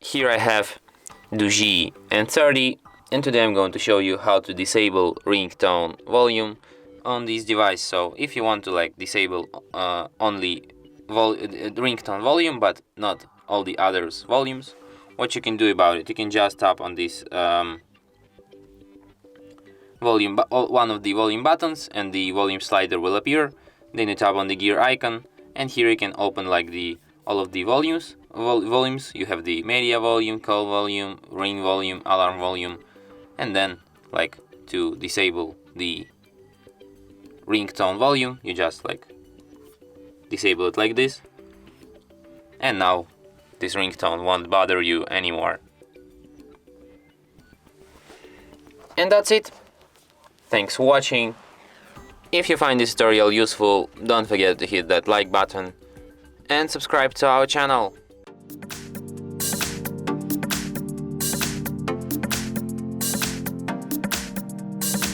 Here I have DOOGEE N30, and today I'm going to show you how to disable ringtone volume on this device. So if you want to like disable only ringtone volume but not all the others volumes, what you can do about it, you can just tap on this one of the volume buttons and the volume slider will appear. Then you tap on the gear icon and here you can open like all of the volumes. You have the media volume, call volume, ring volume, alarm volume, and then like to disable the ringtone volume you just like disable it like this, and now this ringtone won't bother you anymore. And that's it. Thanks for watching. If you find this tutorial useful, don't forget to hit that like button and subscribe to our channel.